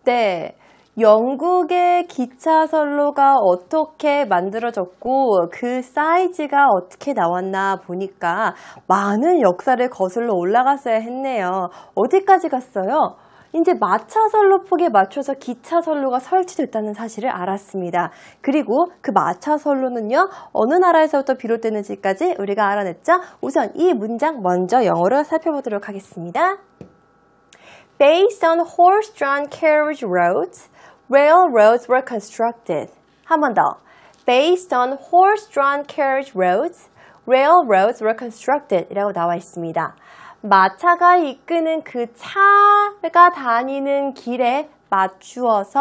네, 영국의 기차선로가 어떻게 만들어졌고 그 사이즈가 어떻게 나왔나 보니까 많은 역사를 거슬러 올라갔어야 했네요. 어디까지 갔어요? 이제 마차선로 폭에 맞춰서 기차선로가 설치됐다는 사실을 알았습니다. 그리고 그 마차선로는요, 어느 나라에서부터 비롯되는지까지 우리가 알아냈죠? 우선 이 문장 먼저 영어로 살펴보도록 하겠습니다. Based on horse-drawn carriage roads, railroads were constructed. 한 번 더. Based on horse-drawn carriage roads, railroads were constructed. 이라고 나와 있습니다. 마차가 이끄는 그 차가 다니는 길에 맞추어서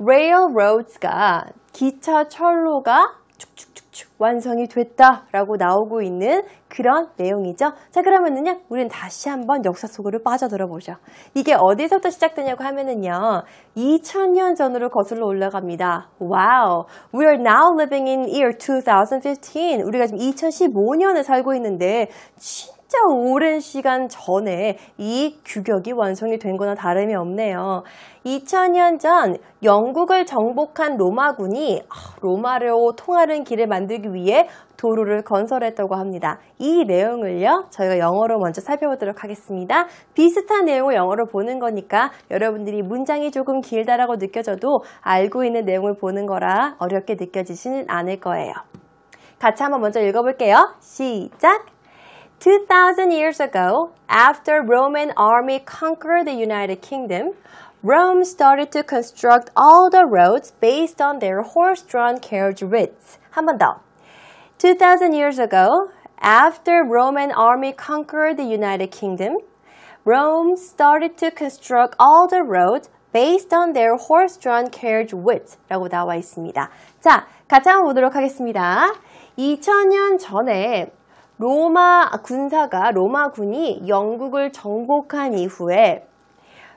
railroads가 기차철로가 축축축축 완성이 됐다라고 나오고 있는 그런 내용이죠. 자, 그러면은요, 우리는 다시 한번 역사 속으로 빠져들어 보죠. 이게 어디서부터 시작되냐고 하면은요, 2000년 전으로 거슬러 올라갑니다. 와우. We are now living in year 2015. 우리가 지금 2015년에 살고 있는데 진짜 오랜 시간 전에 이 규격이 완성이 된 거나 다름이 없네요. 2000년 전 영국을 정복한 로마군이 로마로 통하는 길을 만들기 위해 도로를 건설했다고 합니다. 이 내용을요, 저희가 영어로 먼저 살펴보도록 하겠습니다. 비슷한 내용을 영어로 보는 거니까 여러분들이 문장이 조금 길다라고 느껴져도 알고 있는 내용을 보는 거라 어렵게 느껴지지는 않을 거예요. 같이 한번 먼저 읽어볼게요. 시작! 2,000 years ago, after Roman army conquered the United Kingdom, Rome started to construct all the roads based on their horse-drawn carriage routes. 한 번 더. 2,000 years ago, after Roman army conquered the United Kingdom, Rome started to construct all the roads based on their horse-drawn carriage routes. 라고 나와 있습니다. 자, 같이 한번 보도록 하겠습니다. 2000년 전에 로마군이 영국을 정복한 이후에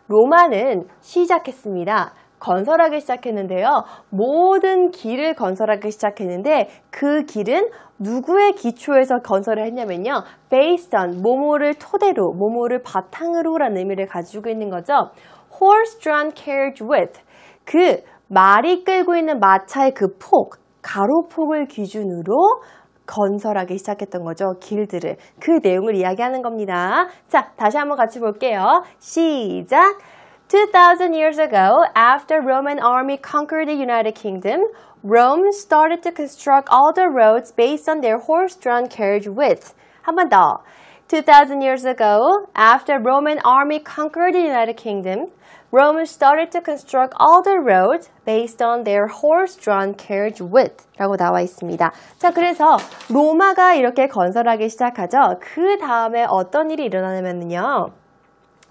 로마는 시작했습니다. 건설하기 시작했는데요. 모든 길을 건설하기 시작했는데 그 길은 누구의 기초에서 건설을 했냐면요. based on, 뭐뭐를 토대로, 뭐뭐를 바탕으로 라는 의미를 가지고 있는 거죠. horse-drawn carriage width, 그 말이 끌고 있는 마차의 그 폭, 가로폭을 기준으로 건설하기 시작했던 거죠. 길들을. 그 내용을 이야기하는 겁니다. 자, 다시 한번 같이 볼게요. 시작! 2,000 years ago, after Roman army conquered the United Kingdom, Rome started to construct all the roads based on their horse-drawn carriage width. 한 번 더. 2,000 years ago, after Roman army conquered the United Kingdom, Rome started to construct all the roads based on their horse-drawn carriage width 라고 나와 있습니다. 자, 그래서 로마가 이렇게 건설하기 시작하죠. 그 다음에 어떤 일이 일어나냐면요.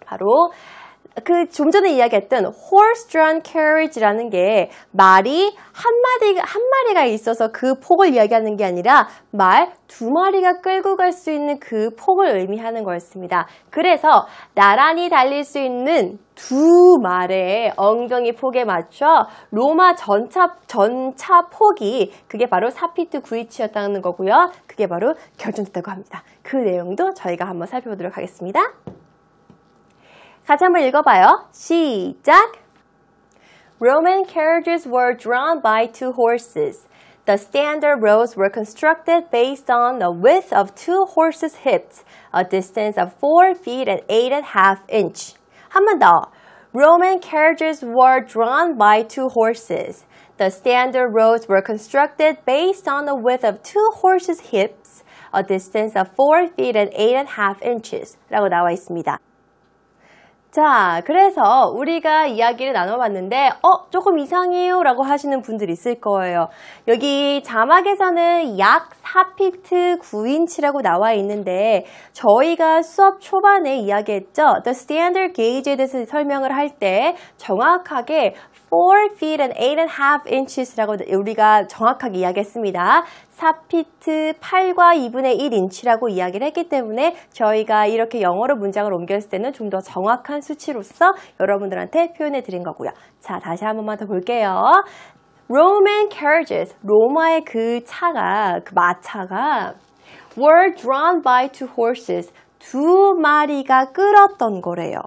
바로 좀 전에 이야기했던 horse-drawn carriage라는 게 말이 한 마리가 있어서 그 폭을 이야기하는 게 아니라 말 두 마리가 끌고 갈 수 있는 그 폭을 의미하는 거였습니다. 그래서 나란히 달릴 수 있는 두 말의 엉덩이 폭에 맞춰 로마 전차 폭이 그게 바로 4피트 9인치였다는 거고요. 그게 바로 결정됐다고 합니다. 그 내용도 저희가 한번 살펴보도록 하겠습니다. 같이 한번 읽어봐요. 시작! Roman carriages were drawn by two horses. The standard roads were constructed based on the width of two horses' hips, a distance of 4 feet and 8.5 inch. 한 번 더. Roman carriages were drawn by two horses. The standard roads were constructed based on the width of two horses' hips, a distance of 4 feet and 8.5 inches. 라고 나와 있습니다. 자, 그래서 우리가 이야기를 나눠봤는데 조금 이상해요 라고 하시는 분들이 있을 거예요. 여기 자막에서는 약 4피트 9인치라고 나와 있는데 저희가 수업 초반에 이야기했죠. The standard gauge에 대해서 설명을 할 때 정확하게 4 feet and 8.5 inches라고 우리가 정확하게 이야기했습니다. 4피트 8과 2분의 1인치라고 이야기를 했기 때문에 저희가 이렇게 영어로 문장을 옮겼을 때는 좀 더 정확한 수치로서 여러분들한테 표현해 드린 거고요. 자, 다시 한 번만 더 볼게요. Roman carriages, 로마의 그 차가, 그 마차가 were drawn by 2 horses, 2마리가 끌었던 거래요.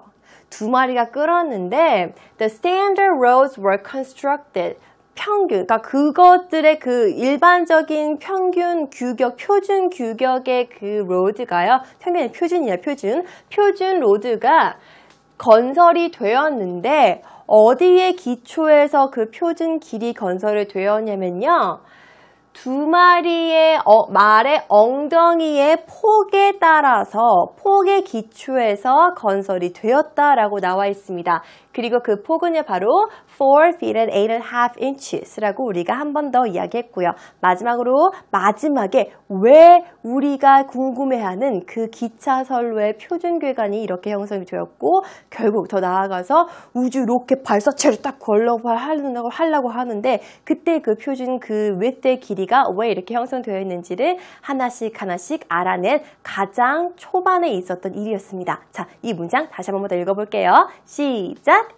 2마리가 끌었는데 the standard roads were constructed. 평균, 그러니까 그것들의 그 일반적인 평균 규격, 표준 규격의 그 로드가요. 평균이 표준이에요, 표준. 표준 로드가 건설이 되었는데 어디에 기초해서 그 표준 길이 건설이 되었냐면요. 2마리의 말의 엉덩이의 폭에 따라서 폭의 기초에서 건설이 되었다라고 나와 있습니다. 그리고 그 폭은요 바로 4 feet and 8.5 inches라고 우리가 한 번 더 이야기했고요. 마지막에 왜 우리가 궁금해하는 그 기차 선로의 표준 궤관이 이렇게 형성이 되었고 결국 더 나아가서 우주 로켓 발사체를 딱 하려고 하는데 그때 그 표준 그 width의 길이가 왜 이렇게 형성되어 있는지를 하나씩 알아낸 가장 초반에 있었던 일이었습니다. 자, 이 문장 다시 한 번 더 읽어볼게요. 시작!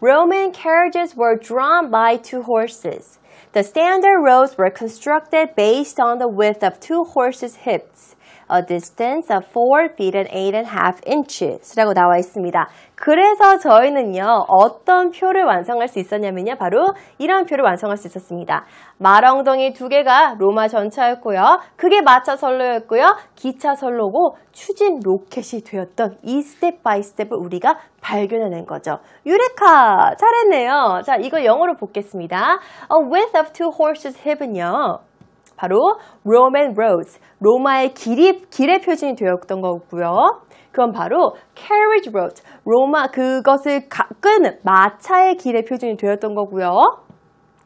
Roman carriages were drawn by 2 horses. The standard roads were constructed based on the width of 2 horses' hips, a distance of 4 feet and 8.5 inches 라고 나와 있습니다. 그래서 저희는요, 어떤 표를 완성할 수 있었냐면요, 바로 이런 표를 완성할 수 있었습니다. 말엉덩이 2개가 로마 전차였고요, 그게 마차 선로였고요, 기차 선로고 추진 로켓이 되었던 이 스텝 바이 스텝을 우리가 발견해낸 거죠. 유레카! 잘했네요. 자, 이거 영어로 보겠습니다. A width of 2 horses hip은요, 바로 Roman roads, 로마의 길의 표준이 되었던 거고요. 그건 바로 carriage roads, 로마 그것을 끄는 마차의 길의 표준이 되었던 거고요.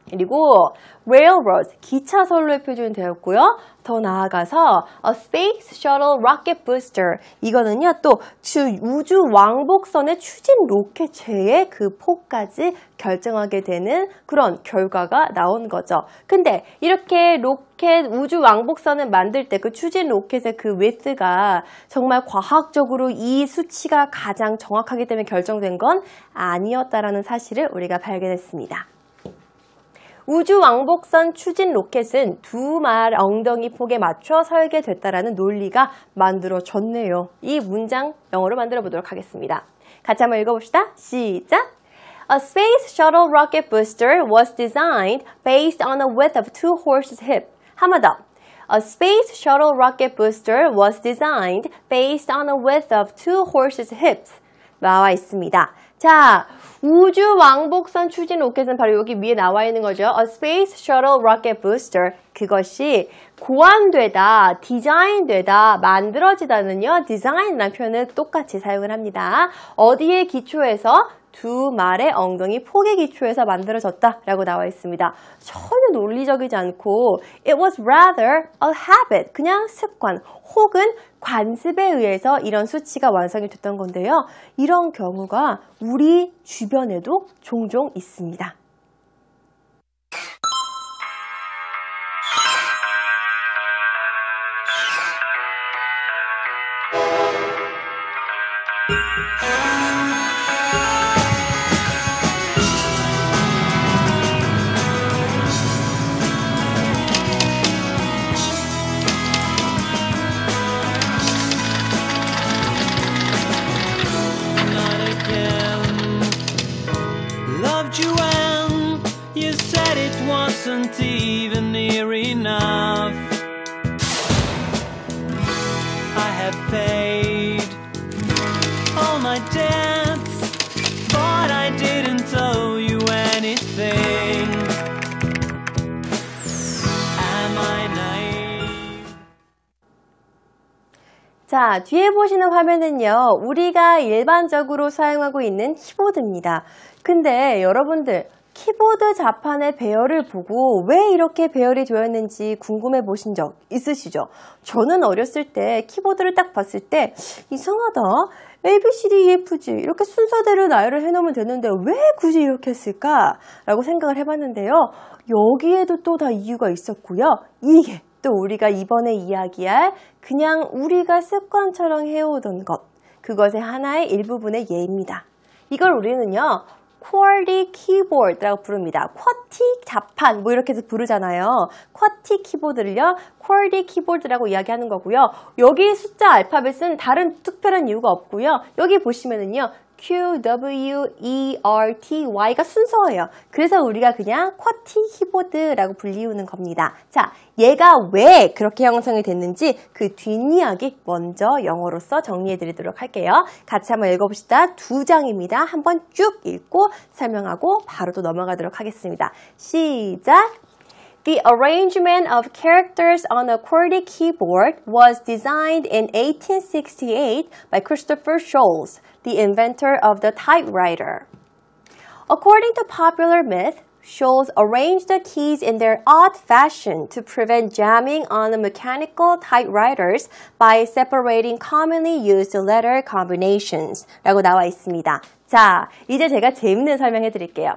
그리고 railroads, 기차 선로의 표준이 되었고요. 더 나아가서 a space shuttle rocket booster, 이거는요 또 우주 왕복선의 추진 로켓체의 그 폭까지 결정하게 되는 그런 결과가 나온 거죠. 근데 이렇게 우주 왕복선을 만들 때 그 추진 로켓의 그 width가 정말 과학적으로 이 수치가 가장 정확하기 때문에 결정된 건 아니었다라는 사실을 우리가 발견했습니다. 우주 왕복선 추진 로켓은 2말 엉덩이 폭에 맞춰 설계됐다라는 논리가 만들어졌네요. 이 문장 영어로 만들어 보도록 하겠습니다. 같이 한번 읽어봅시다. 시작! A space shuttle rocket booster was designed based on a width of 2 horses' hip. 한 번 더. A space shuttle rocket booster was designed based on a width of 2 horses' hips. 나와 있습니다. 자, 우주 왕복선 추진 로켓은 바로 여기 위에 나와 있는 거죠. A space shuttle rocket booster. 그것이 고안되다, 디자인되다, 만들어지다는요. design이라는 표현을 똑같이 사용을 합니다. 어디에 기초해서? 2말의 엉덩이 폭의 기초에서 만들어졌다라고 나와 있습니다. 전혀 논리적이지 않고 It was rather a habit, 그냥 습관 혹은 관습에 의해서 이런 수치가 완성이 됐던 건데요. 이런 경우가 우리 주변에도 종종 있습니다. Wasn't even near enough. I have paid all my debts, but I didn't owe you anything. Am I naive? 자, 뒤에 보시는 화면은요, 우리가 일반적으로 사용하고 있는 키보드입니다. 근데 여러분들, 키보드 자판의 배열을 보고 왜 이렇게 배열이 되어 있는지 궁금해 보신 적 있으시죠? 저는 어렸을 때 키보드를 딱 봤을 때 이상하다. A, B, C, D, E, F, G 이렇게 순서대로 나열을 해놓으면 되는데 왜 굳이 이렇게 했을까? 라고 생각을 해봤는데요. 여기에도 또 다 이유가 있었고요. 이게 또 우리가 이번에 이야기할 그냥 우리가 습관처럼 해오던 것, 그것의 하나의 일부분의 예입니다. 이걸 우리는요, QWERTY 키보드라고 부릅니다. 쿼티 자판 뭐 이렇게 해서 부르잖아요. 쿼티 키보드를요, QWERTY 키보드라고 이야기하는 거고요. 여기 숫자 알파벳은 다른 특별한 이유가 없고요. 여기 보시면은요, Q, W, E, R, T, Y가 순서예요. 그래서 우리가 그냥 쿼티 키보드라고 불리우는 겁니다. 자, 얘가 왜 그렇게 형성이 됐는지 그 뒷이야기 먼저 영어로서 정리해 드리도록 할게요. 같이 한번 읽어봅시다. 2장입니다. 한번 쭉 읽고 설명하고 바로 또 넘어가도록 하겠습니다. 시작! The arrangement of characters on a QWERTY keyboard was designed in 1868 by Christopher Sholes, the inventor of the typewriter. According to popular myth, Sholes arranged the keys in their odd fashion to prevent jamming on the mechanical typewriters by separating commonly used letter combinations 라고 나와 있습니다. 자, 이제 제가 재밌는 설명해 드릴게요.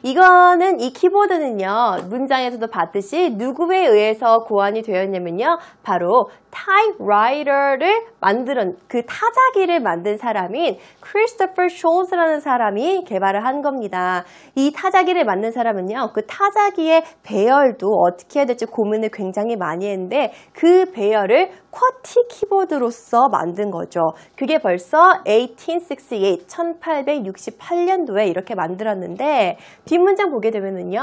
이거는 이 키보드는요, 문장에서도 봤듯이 누구에 의해서 고안이 되었냐면요, 바로 타입라이터를 만든 그 타자기를 만든 사람인 크리스토퍼 숄스라는 사람이 개발을 한 겁니다. 이 타자기를 만든 사람은요, 그 타자기의 배열도 어떻게 해야 될지 고민을 굉장히 많이 했는데 그 배열을 쿼티 키보드로서 만든 거죠. 그게 벌써 1868년도에 이렇게 만들었는데 뒷문장 보게 되면은요,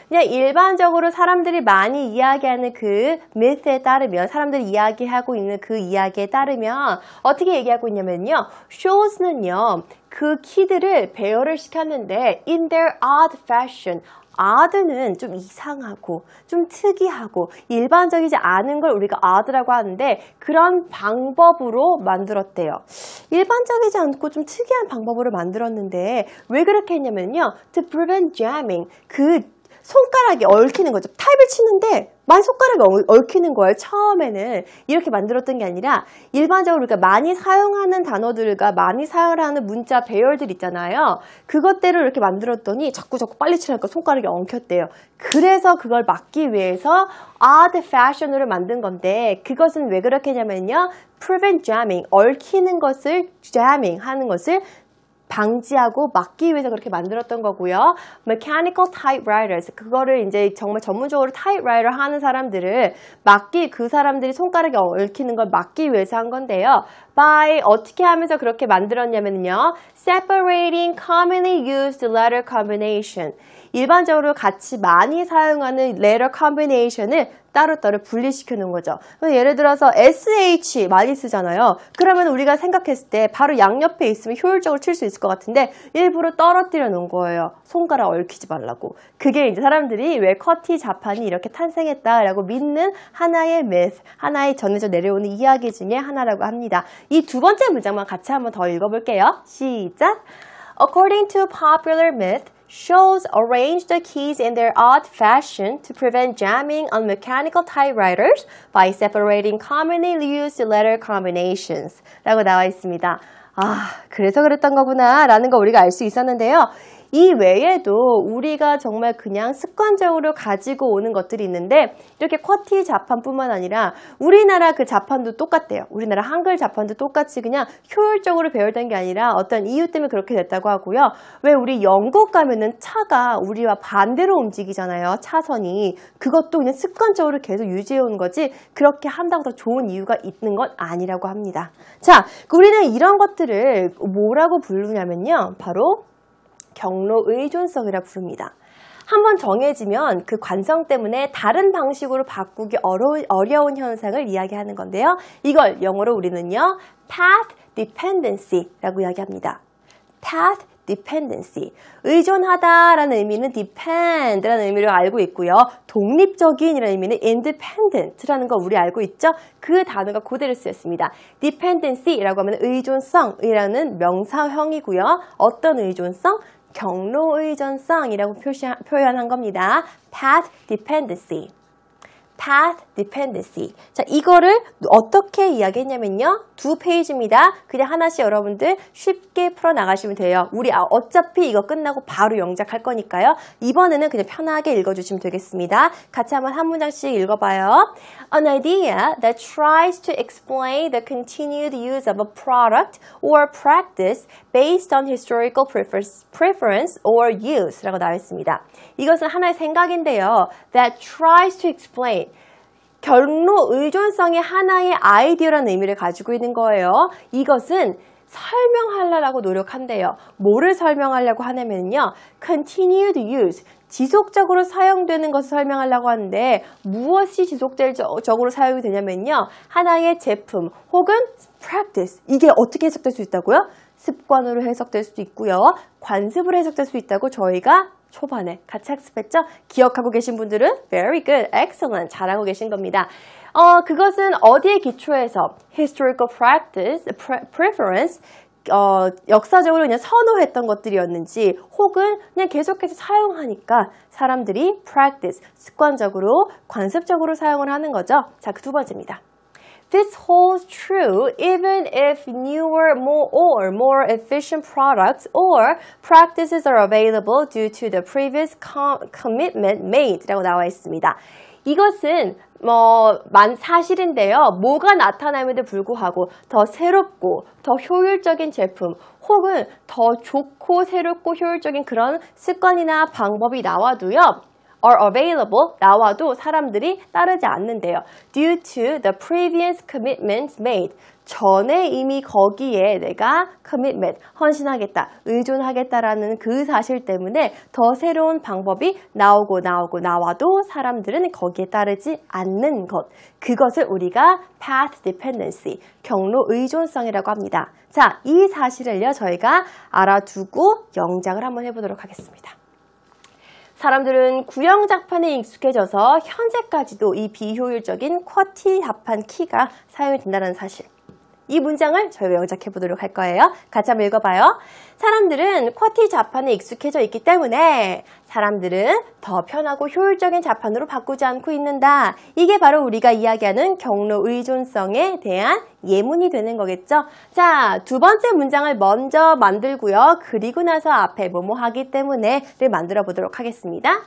그냥 일반적으로 사람들이 많이 이야기하는 그 미스에 따르면, 사람들이 이야기하고 있는 그 이야기에 따르면 어떻게 얘기하고 있냐면요, 숄스는요 그 키들을 배열을 시켰는데 in their odd fashion, odd는 좀 이상하고 좀 특이하고 일반적이지 않은 걸 우리가 odd라고 하는데 그런 방법으로 만들었대요. 일반적이지 않고 좀 특이한 방법으로 만들었는데 왜 그렇게 했냐면요, to prevent jamming, 그 손가락이 얽히는 거죠. 타입을 치는데 만 손가락이 얽히는 거예요. 처음에는 이렇게 만들었던 게 아니라 일반적으로 우리가 많이 사용하는 단어들과 많이 사용하는 문자 배열들 있잖아요. 그것대로 이렇게 만들었더니 자꾸 빨리 치니까 손가락이 엉켰대요. 그래서 그걸 막기 위해서 odd fashion으로 만든 건데 그것은 왜 그렇게 했냐면요, prevent jamming, 얽히는 것을 jamming 하는 것을 방지하고 막기 위해서 그렇게 만들었던 거고요. Mechanical typewriters, 그거를 이제 정말 전문적으로 타입라이터 하는 사람들을 그 사람들이 손가락에 얽히는 걸 막기 위해서 한 건데요. By 어떻게 하면서 그렇게 만들었냐면요, separating commonly used letter combination, 일반적으로 같이 많이 사용하는 letter combination을 따로따로 분리시켜 놓은 거죠. 예를 들어서 SH 많이 쓰잖아요. 그러면 우리가 생각했을 때 바로 양옆에 있으면 효율적으로 칠 수 있을 것 같은데 일부러 떨어뜨려 놓은 거예요. 손가락 얽히지 말라고. 그게 이제 사람들이 왜 쿼티 자판이 이렇게 탄생했다라고 믿는 하나의 myth, 하나의 전해져 내려오는 이야기 중에 하나라고 합니다. 이 두 번째 문장만 같이 한번 더 읽어볼게요. 시작! According to popular myth, Sholes arranged the keys in their odd fashion to prevent jamming on mechanical typewriters by separating commonly used letter combinations 라고 나와 있습니다. 아, 그래서 그랬던 거구나 라는 거 우리가 알 수 있었는데요. 이 외에도 우리가 정말 그냥 습관적으로 가지고 오는 것들이 있는데 이렇게 쿼티 자판뿐만 아니라 우리나라 그 자판도 똑같대요. 우리나라 한글 자판도 똑같이 그냥 효율적으로 배열된 게 아니라 어떤 이유 때문에 그렇게 됐다고 하고요. 왜 우리 영국 가면은 차가 우리와 반대로 움직이잖아요. 차선이. 그것도 그냥 습관적으로 계속 유지해 오는 거지 그렇게 한다고 더 좋은 이유가 있는 건 아니라고 합니다. 자, 우리는 이런 것들을 뭐라고 부르냐면요, 바로 경로 의존성이라 부릅니다. 한번 정해지면 그 관성 때문에 다른 방식으로 바꾸기 어려운 현상을 이야기하는 건데요. 이걸 영어로 우리는요, path dependency라고 이야기합니다. path dependency. 의존하다라는 의미는 depend라는 의미를 알고 있고요. 독립적인이라는 의미는 independent라는 거 우리 알고 있죠? 그 단어가 그대로 쓰였습니다. dependency라고 하면 의존성이라는 명사형이고요. 어떤 의존성? 경로 의존성이라고 표현한 겁니다. path dependency. path dependency. 자, 이거를 어떻게 이야기했냐면요. 2페이지입니다. 그냥 하나씩 여러분들 쉽게 풀어나가시면 돼요. 우리 어차피 이거 끝나고 바로 영작할 거니까요. 이번에는 그냥 편하게 읽어주시면 되겠습니다. 같이 한번 한 문장씩 읽어봐요. An idea that tries to explain the continued use of a product or practice based on historical preference or use 라고 나와 있습니다. 이것은 하나의 생각인데요. That tries to explain. 경로 의존성의 하나의 아이디어라는 의미를 가지고 있는 거예요. 이것은 설명하려고 노력한대요. 뭐를 설명하려고 하냐면요. Continued use. 지속적으로 사용되는 것을 설명하려고 하는데 무엇이 지속적으로 사용이 되냐면요. 하나의 제품 혹은 practice. 이게 어떻게 해석될 수 있다고요? 습관으로 해석될 수도 있고요. 관습으로 해석될 수 있다고 저희가 초반에 같이 학습했죠? 기억하고 계신 분들은 very good, excellent, 잘하고 계신 겁니다. 그것은 어디에 기초해서 historical practice, preference, 역사적으로 그냥 선호했던 것들이었는지 혹은 그냥 계속해서 사용하니까 사람들이 practice, 습관적으로, 관습적으로 사용을 하는 거죠. 자, 그 두 번째입니다. This holds true even if newer, more efficient products or practices are available due to the previous commitment made 라고 나와 있습니다. 이것은 사실인데요. 뭐가 나타남에도 불구하고 더 새롭고 더 효율적인 제품 혹은 더 좋고 새롭고 효율적인 그런 습관이나 방법이 나와도요. are available 나와도 사람들이 따르지 않는데요. Due to the previous commitments made. 전에 이미 거기에 내가 commitment, 헌신하겠다, 의존하겠다라는 그 사실 때문에 더 새로운 방법이 나와도 사람들은 거기에 따르지 않는 것. 그것을 우리가 path dependency, 경로 의존성이라고 합니다. 자, 이 사실을요, 저희가 알아두고 영작을 한번 해보도록 하겠습니다. 사람들은 구형 자판에 익숙해져서 현재까지도 이 비효율적인 쿼티 자판 키가 사용이 된다는 사실. 이 문장을 저희가 영작해 보도록 할 거예요. 같이 한번 읽어봐요. 사람들은 쿼티 자판에 익숙해져 있기 때문에 사람들은 더 편하고 효율적인 자판으로 바꾸지 않고 있는다. 이게 바로 우리가 이야기하는 경로 의존성에 대한 예문이 되는 거겠죠. 자, 두 번째 문장을 먼저 만들고요. 그리고 나서 앞에 뭐뭐 하기 때문에를 만들어 보도록 하겠습니다.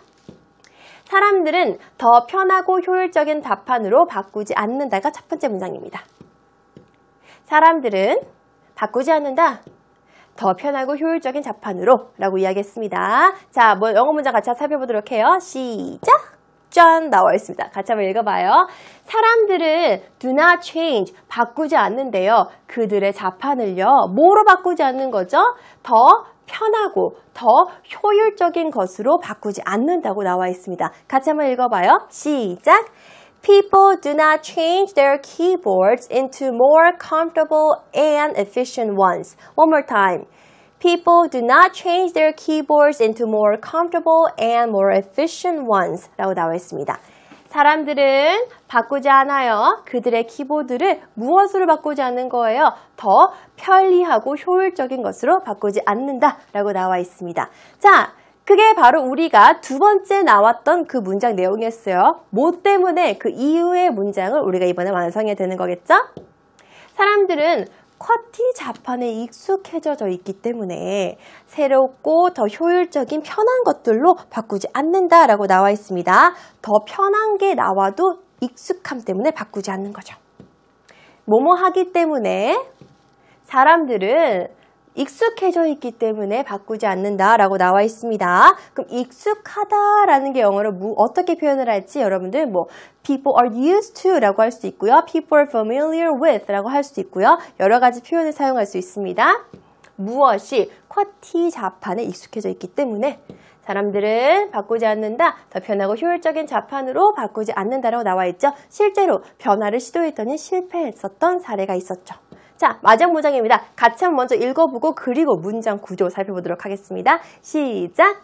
사람들은 더 편하고 효율적인 자판으로 바꾸지 않는다가 첫 번째 문장입니다. 사람들은 바꾸지 않는다. 더 편하고 효율적인 자판으로 라고 이야기했습니다. 자, 영어 문장 같이 살펴보도록 해요. 시작! 짠! 나와 있습니다. 같이 한번 읽어봐요. 사람들은 do not change, 바꾸지 않는데요. 그들의 자판을요. 뭐로 바꾸지 않는 거죠? 더 편하고 더 효율적인 것으로 바꾸지 않는다고 나와 있습니다. 같이 한번 읽어봐요. 시작! People do not change their keyboards into more comfortable and efficient ones. One more time. People do not change their keyboards into more comfortable and more efficient ones. 라고 나와 있습니다. 사람들은 바꾸지 않아요. 그들의 키보드를 무엇으로 바꾸지 않는 거예요? 더 편리하고 효율적인 것으로 바꾸지 않는다. 라고 나와 있습니다. 자, 그게 바로 우리가 두 번째 나왔던 그 문장 내용이었어요. 뭐 때문에 그 이후의 문장을 우리가 이번에 완성해야 되는 거겠죠? 사람들은 쿼티 자판에 익숙해져 있기 때문에 새롭고 더 효율적인 편한 것들로 바꾸지 않는다라고 나와 있습니다. 더 편한 게 나와도 익숙함 때문에 바꾸지 않는 거죠. 뭐뭐 하기 때문에 사람들은 익숙해져 있기 때문에 바꾸지 않는다라고 나와 있습니다. 그럼 익숙하다라는 게 영어로 어떻게 표현을 할지 여러분들 people are used to 라고 할 수도 있고요. people are familiar with 라고 할 수도 있고요. 여러 가지 표현을 사용할 수 있습니다. 무엇이 쿼티 자판에 익숙해져 있기 때문에 사람들은 바꾸지 않는다. 더 편하고 효율적인 자판으로 바꾸지 않는다라고 나와 있죠. 실제로 변화를 시도했더니 실패했었던 사례가 있었죠. 자, 마지막 문장입니다. 같이 한번 먼저 읽어보고 그리고 문장 구조 살펴보도록 하겠습니다. 시작!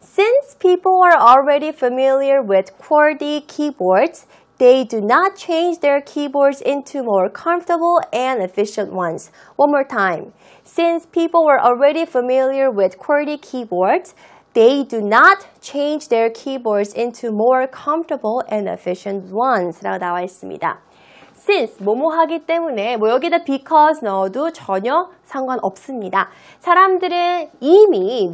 Since people are already familiar with QWERTY keyboards, they do not change their keyboards into more comfortable and efficient ones. One more time. Since people were already familiar with QWERTY keyboards, they do not change their keyboards into more comfortable and efficient ones. 라고 나와 있습니다. Since, 뭐뭐 하기 때문에, 뭐 여기다 because 넣어도 전혀 상관없습니다. 사람들은 이미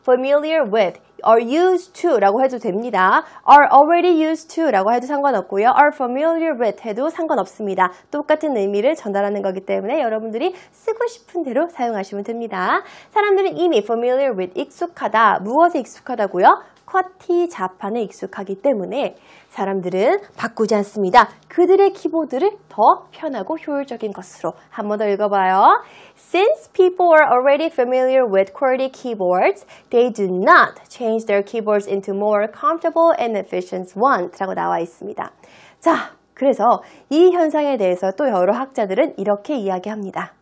familiar with, are used to 라고 해도 됩니다. are already used to 라고 해도 상관없고요. are familiar with 해도 상관없습니다. 똑같은 의미를 전달하는 거기 때문에 여러분들이 쓰고 싶은 대로 사용하시면 됩니다. 사람들은 이미 familiar with, 익숙하다. 무엇에 익숙하다고요? 쿼티 자판에 익숙하기 때문에 사람들은 바꾸지 않습니다. 그들의 키보드를 더 편하고 효율적인 것으로. 한 번 더 읽어봐요. Since people are already familiar with QWERTY keyboards, they do not change their keyboards into more comfortable and efficient ones 라고 나와 있습니다. 자, 그래서 이 현상에 대해서 또 여러 학자들은 이렇게 이야기합니다.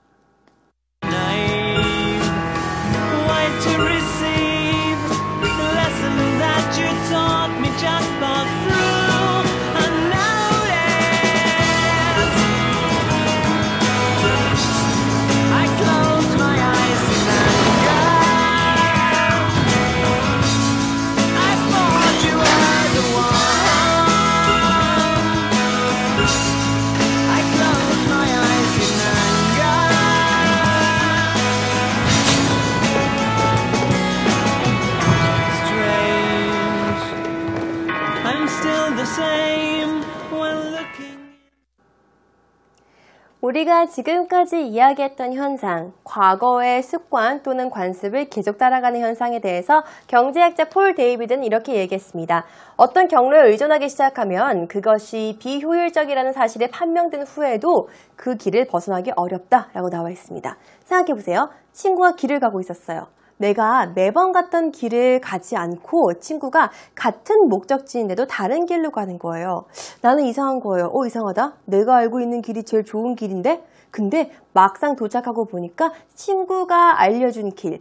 우리가 지금까지 이야기했던 현상, 과거의 습관 또는 관습을 계속 따라가는 현상에 대해서 경제학자 폴 데이비드는 이렇게 얘기했습니다. 어떤 경로에 의존하기 시작하면 그것이 비효율적이라는 사실에 판명된 후에도 그 길을 벗어나기 어렵다라고 나와 있습니다. 생각해보세요. 친구가 길을 가고 있었어요. 내가 매번 갔던 길을 가지 않고 친구가 같은 목적지인데도 다른 길로 가는 거예요. 나는 이상한 거예요. 이상하다. 내가 알고 있는 길이 제일 좋은 길인데? 근데 막상 도착하고 보니까 친구가 알려준 길이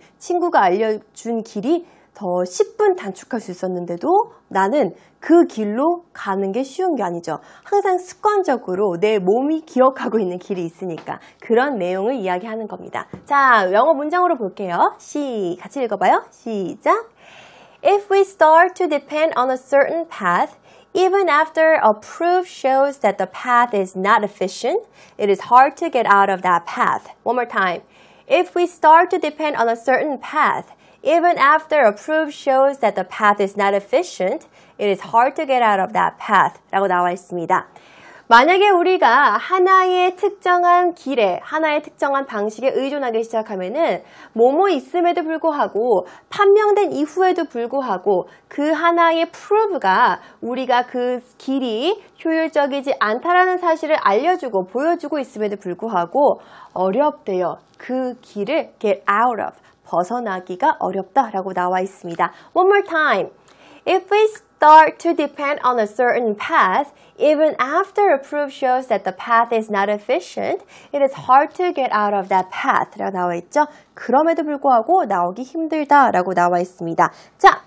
더 10분 단축할 수 있었는데도 나는 그 길로 가는 게 쉬운 게 아니죠. 항상 습관적으로 내 몸이 기억하고 있는 길이 있으니까 그런 내용을 이야기하는 겁니다. 자, 영어 문장으로 볼게요. 같이 읽어봐요. 시작! If we start to depend on a certain path, even after a proof shows that the path is not efficient, it is hard to get out of that path. One more time. If we start to depend on a certain path, even after a proof shows that the path is not efficient, it is hard to get out of that path. 라고 나와 있습니다. 만약에 우리가 하나의 특정한 길에, 하나의 특정한 방식에 의존하기 시작하면은 뭐뭐 있음에도 불구하고 판명된 이후에도 불구하고 그 하나의 prove가 우리가 그 길이 효율적이지 않다라는 사실을 알려주고 보여주고 있음에도 불구하고 어렵대요. 그 길을 get out of, 벗어나기가 어렵다라고 나와 있습니다. One more time. If we start to depend on a certain path, even after a proof shows that the path is not efficient, it is hard to get out of that path. 라고 나와 있죠. 그럼에도 불구하고 나오기 힘들다라고 나와 있습니다. 자,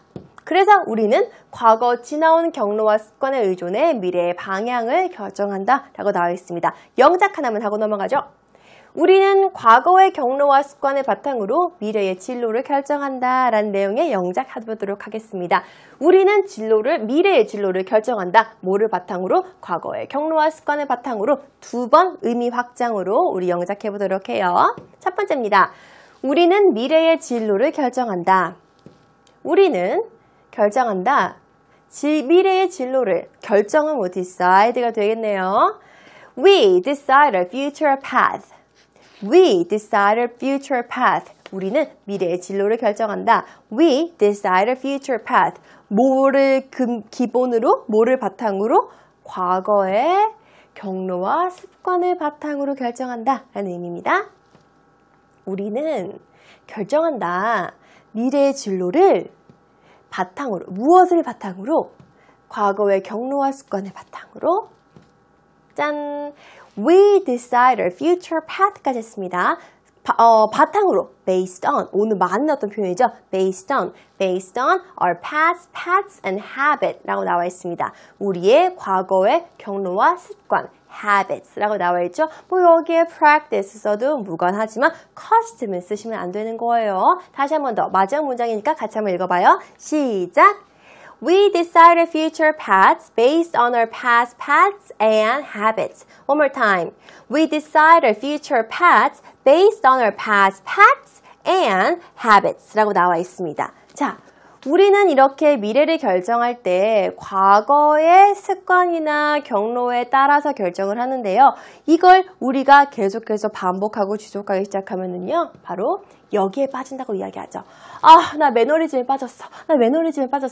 그래서 우리는 과거 지나온 경로와 습관에 의존해 미래의 방향을 결정한다라고 나와 있습니다. 영작 하나만 하고 넘어가죠. 우리는 과거의 경로와 습관을 바탕으로 미래의 진로를 결정한다 라는 내용의 영작 해보도록 하겠습니다. 우리는 미래의 진로를 결정한다. 뭐를 바탕으로? 과거의 경로와 습관을 바탕으로 두 번 의미 확장으로 우리 영작해보도록 해요. 첫 번째입니다. 우리는 미래의 진로를 결정한다. 우리는 결정한다. 미래의 진로를 결정은 뭐 decide가 되겠네요. We decide our future path. We decide our future path. 우리는 미래의 진로를 결정한다. We decide our future path. 뭐를 기본으로, 뭐를 바탕으로? 과거의 경로와 습관을 바탕으로 결정한다 라는 의미입니다. 우리는 결정한다. 미래의 진로를 바탕으로, 무엇을 바탕으로? 과거의 경로와 습관을 바탕으로. 짠! We decide our future path까지 했습니다. 바탕으로 based on 오늘 많이 나왔던 표현이죠. based on our paths and habit라고 나와 있습니다. 우리의 과거의 경로와 습관 habits라고 나와 있죠. 뭐 여기에 practice 써도 무관하지만 custom은 쓰시면 안 되는 거예요. 다시 한 번 더 마지막 문장이니까 같이 한번 읽어봐요. 시작. We decide our future paths based on our past paths and habits. One more time. We decide our future paths based on our past paths and habits 라고 나와 있습니다. 자, 우리는 이렇게 미래를 결정할 때 과거의 습관이나 경로에 따라서 결정을 하는데요. 이걸 우리가 계속해서 반복하고 지속하기 시작하면은요, 바로 여기에 빠진다고 이야기하죠. 아, 나 매너리즘에 빠졌어.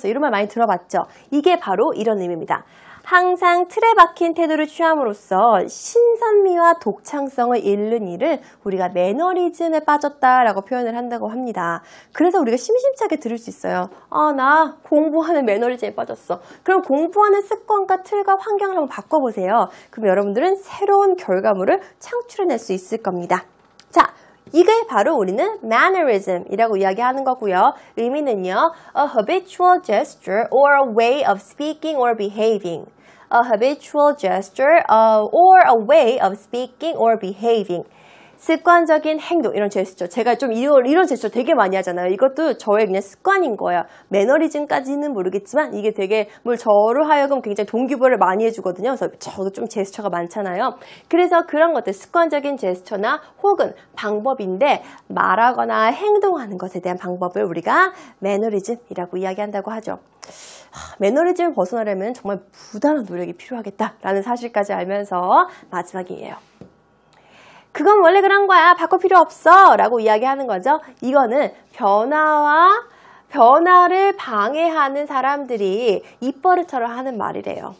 이런 말 많이 들어봤죠? 이게 바로 이런 의미입니다. 항상 틀에 박힌 태도를 취함으로써 신선미와 독창성을 잃는 일을 우리가 매너리즘에 빠졌다라고 표현을 한다고 합니다. 그래서 우리가 심심찮게 들을 수 있어요. 아, 나 공부하는 매너리즘에 빠졌어. 그럼 공부하는 습관과 틀과 환경을 한번 바꿔보세요. 그럼 여러분들은 새로운 결과물을 창출해낼 수 있을 겁니다. 자, 이게 바로 우리는 mannerism이라고 이야기하는 거고요. 의미는요, a habitual gesture or a way of speaking or behaving. A habitual gesture or a way of speaking or behaving. 습관적인 행동, 이런 제스처. 제가 좀 이런 제스처 되게 많이 하잖아요. 이것도 저의 그냥 습관인 거예요. 매너리즘까지는 모르겠지만 이게 되게 저를 하여금 굉장히 동기부여를 많이 해주거든요. 그래서 저도 좀 제스처가 많잖아요. 그래서 그런 것들, 습관적인 제스처나 혹은 방법인데 말하거나 행동하는 것에 대한 방법을 우리가 매너리즘이라고 이야기한다고 하죠. 매너리즘을 벗어나려면 정말 부단한 노력이 필요하겠다라는 사실까지 알면서 마지막이에요. 그건 원래 그런 거야. 바꿀 필요 없어. 라고 이야기하는 거죠. 이거는 변화를 방해하는 사람들이 입버릇처럼 하는 말이래요.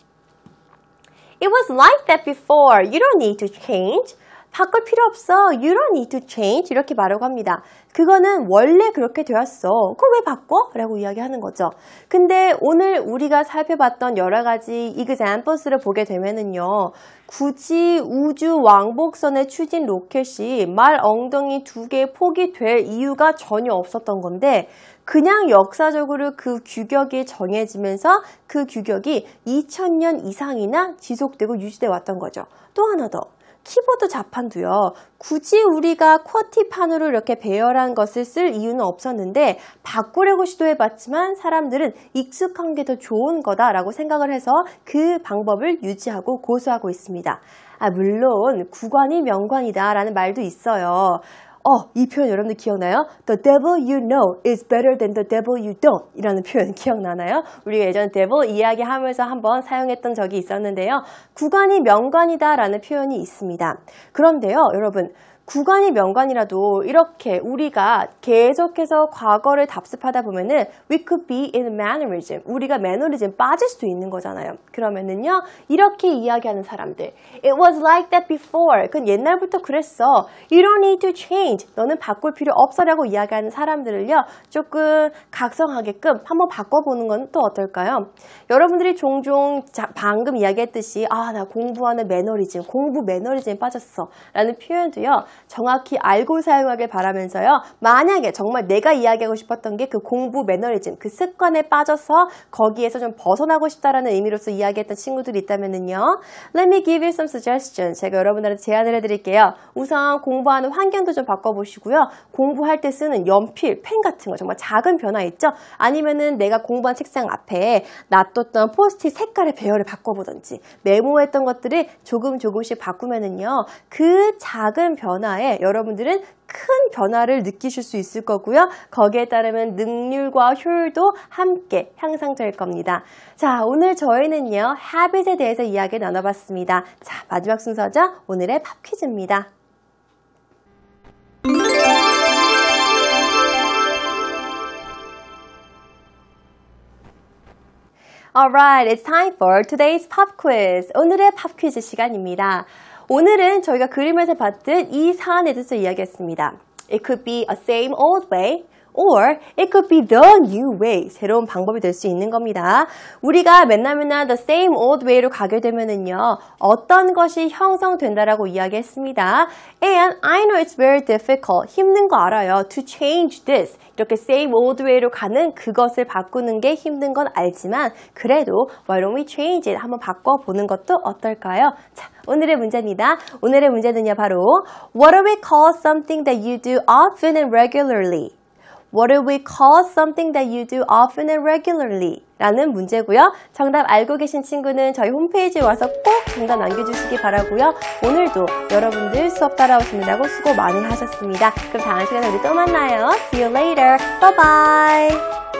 It was like that before. You don't need to change. 바꿀 필요 없어. You don't need to change. 이렇게 말하고 합니다. 그거는 원래 그렇게 되었어. 그걸 왜 바꿔? 라고 이야기하는 거죠. 근데 오늘 우리가 살펴봤던 여러 가지 examples를 보게 되면은요. 굳이 우주 왕복선의 추진 로켓이 말 엉덩이 2개 폭이 될 이유가 전혀 없었던 건데 그냥 역사적으로 그 규격이 정해지면서 그 규격이 2000년 이상이나 지속되고 유지돼 왔던 거죠. 또 하나 더. 키보드 자판도요. 굳이 우리가 쿼티판으로 이렇게 배열한 것을 쓸 이유는 없었는데 바꾸려고 시도해봤지만 사람들은 익숙한 게 더 좋은 거다라고 생각을 해서 그 방법을 유지하고 고수하고 있습니다. 물론 구관이 명관이다 라는 말도 있어요. 이 표현 여러분들 기억나요? The devil you know is better than the devil you don't 이라는 표현 기억나나요? 우리가 예전에 devil 이야기하면서 한번 사용했던 적이 있었는데요. 구관이 명관이다 라는 표현이 있습니다. 그런데요, 여러분 구관이 명관이라도 이렇게 우리가 계속해서 과거를 답습하다 보면은 we could be in mannerism. 우리가 매너리즘 빠질 수도 있는 거잖아요. 그러면은요, 이렇게 이야기하는 사람들. It was like that before. 그건 옛날부터 그랬어. You don't need to change. 너는 바꿀 필요 없어라고 이야기하는 사람들을요, 조금 각성하게끔 한번 바꿔보는 건 또 어떨까요? 여러분들이 종종 방금 이야기했듯이 나 공부하는 매너리즘, 공부 매너리즘에 빠졌어 라는 표현도요. 정확히 알고 사용하길 바라면서요. 만약에 정말 내가 이야기하고 싶었던 게 그 공부 매너리즘, 그 습관에 빠져서 거기에서 좀 벗어나고 싶다라는 의미로서 이야기했던 친구들이 있다면은요. Let me give you some suggestions. 제가 여러분들한테 제안을 해드릴게요. 우선 공부하는 환경도 좀 바꿔보시고요. 공부할 때 쓰는 연필, 펜 같은 거 정말 작은 변화 있죠? 아니면은 내가 공부한 책상 앞에 놔뒀던 포스트잇 색깔의 배열을 바꿔보든지 메모했던 것들을 조금씩 바꾸면은요. 그 작은 변화에 여러분들은 큰 변화를 느끼실 수 있을 거고요. 거기에 따르면 능률과 효율도 함께 향상될 겁니다. 자, 오늘 저희는요. habit에 대해서 이야기를 나눠봤습니다. 자, 마지막 순서죠. 오늘의 팝 퀴즈입니다. Alright, it's time for today's pop quiz. 오늘의 팝 퀴즈 시간입니다. 오늘은 저희가 그림에서 봤던 이 사안에 대해서 이야기했습니다. It could be a same old way Or it could be the new way. 새로운 방법이 될 수 있는 겁니다. 우리가 맨날 the same old way로 가게 되면은요. 어떤 것이 형성된다라고 이야기했습니다. And I know it's very difficult. 힘든 거 알아요. To change this. 이렇게 same old way로 가는 그것을 바꾸는 게 힘든 건 알지만 그래도 why don't we change it? 한번 바꿔보는 것도 어떨까요? 자, 오늘의 문제입니다. 오늘의 문제는요. 바로 What do we call something that you do often and regularly? What do we call something that you do often and regularly? 라는 문제고요. 정답 알고 계신 친구는 저희 홈페이지에 와서 꼭 정답 남겨주시기 바라고요. 오늘도 여러분들 수업 따라오시느라고 수고 많이 하셨습니다. 그럼 다음 시간에 우리 또 만나요. See you later. Bye bye.